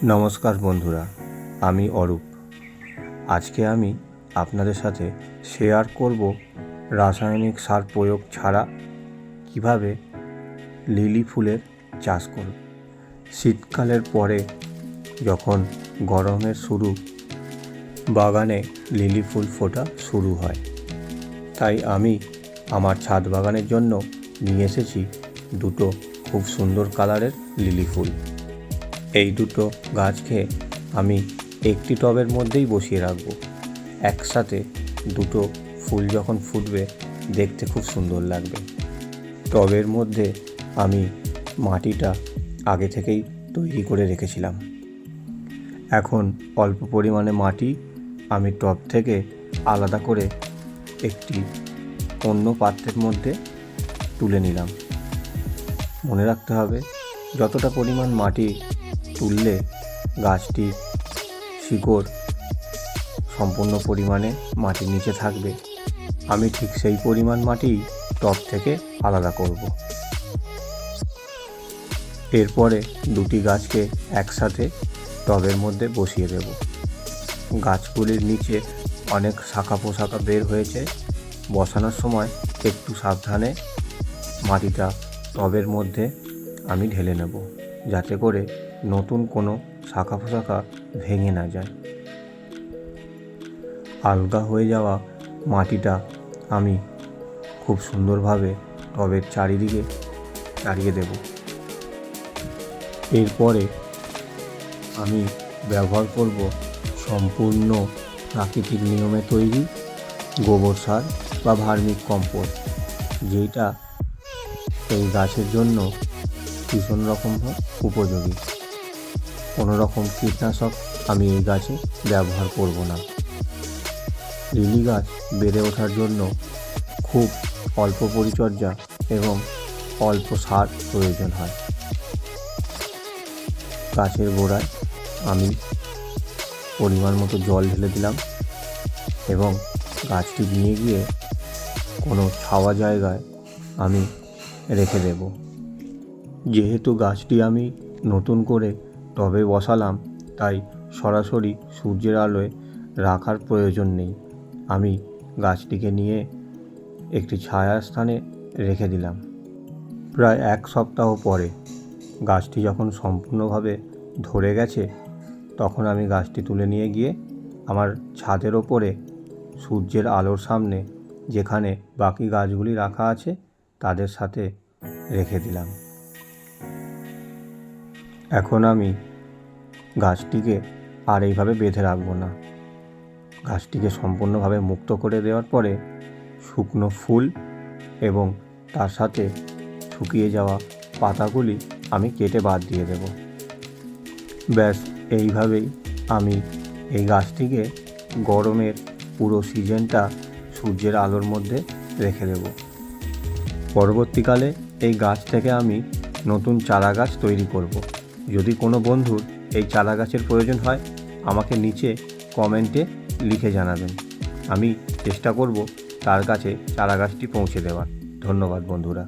নমস্কার বন্ধুরা, আমি অরূপ। আজকে আমি আপনাদের সাথে শেয়ার করব রাসায়নিক সার প্রয়োগ ছাড়া কিভাবে লিলি ফুলের চাষ করব। শীতকালের পরে যখন গরমের শুরু, বাগানে লিলি ফুল ফোটা শুরু হয়। তাই আমি আমার ছাদ বাগানের জন্য নিয়ে এসেছি দুটো খুব সুন্দর কালারের লিলি ফুল। এই দুটো গাছকে আমি একটি টবের মধ্যেই বসিয়ে রাখব। একসাথে দুটো ফুল যখন ফুটবে দেখতে খুব সুন্দর লাগবে। টবের মধ্যে আমি মাটিটা আগে থেকেই তৈরি করে রেখেছিলাম। এখন অল্প পরিমাণে মাটি আমি টব থেকে আলাদা করে একটি অন্য পাত্রের মধ্যে তুলে নিলাম। মনে রাখতে হবে, যতটা পরিমাণ মাটি তুললে গাছটির শিকড় সম্পূর্ণ পরিমাণে মাটির নিচে থাকবে, আমি ঠিক সেই পরিমাণ মাটি টব থেকে আলাদা করব। এরপরে দুটি গাছকে একসাথে টবের মধ্যে বসিয়ে দেব। গাছগুলির নিচে অনেক শাখা পোশাখা বের হয়েছে। বসানোর সময় একটু সাবধানে মাটিটা টবের মধ্যে আমি ঢেলে নেব, যাতে করে নতুন কোনো শাখা পোশাখা ভেঙে না যায়। আলগা হয়ে যাওয়া মাটিটা আমি খুব সুন্দরভাবে টবের চারিদিকে ছড়িয়ে দেব। এরপরে আমি ব্যবহার করব সম্পূর্ণ প্রাকৃতিক নিয়মে তৈরি গোবর সার বা ভার্মিক কম্পোস্ট, যেটা এই গাছের জন্য ভীষণ রকম উপযোগী। কোনো রকম কীটনাশক আমি এই গাছে ব্যবহার করব না। লিলি গাছ বেড়ে ওঠার জন্য খুব অল্প পরিচর্যা এবং অল্প সার প্রয়োজন হয়। গাছের গোড়ায় আমি পরিমাণ মতো জল ঢেলে দিলাম এবং গাছটি নিয়ে গিয়ে কোনো ছাওয়া জায়গায় আমি রেখে দেব। যেহেতু গাছটি আমি নতুন করে টবে বসালাম, তাই সরাসরি সূর্যের আলোয় রাখার প্রয়োজন নেই। আমি গাছটিকে নিয়ে একটি ছায়া স্থানে রেখে দিলাম। প্রায় এক সপ্তাহ পরে গাছটি যখন সম্পূর্ণভাবে ধরে গেছে, তখন আমি গাছটি তুলে নিয়ে গিয়ে আমার ছাদের ওপরে সূর্যের আলোর সামনে, যেখানে বাকি গাছগুলি রাখা আছে তাদের সাথে রেখে দিলাম। এখন আমি গাছটিকে আর এইভাবে বেঁধে রাখবো না। গাছটিকে সম্পূর্ণভাবে মুক্ত করে দেওয়ার পরে শুকনো ফুল এবং তার সাথে শুকিয়ে যাওয়া পাতাগুলি আমি কেটে বাদ দিয়ে দেব। ব্যাস, এইভাবেই আমি এই গাছটিকে গরমের পুরো সিজনটা সূর্যের আলোর মধ্যে রেখে দেব। পরবর্তীকালে এই গাছ থেকে আমি নতুন চারা গাছ তৈরি করব। যদি কোনো বন্ধুর এই চারা গাছের প্রয়োজন হয়, আমাকে নিচে কমেন্টে লিখে জানাবেন। আমি চেষ্টা করব তার কাছে চারা গাছটি পৌঁছে দেওয়ার। ধন্যবাদ বন্ধুরা।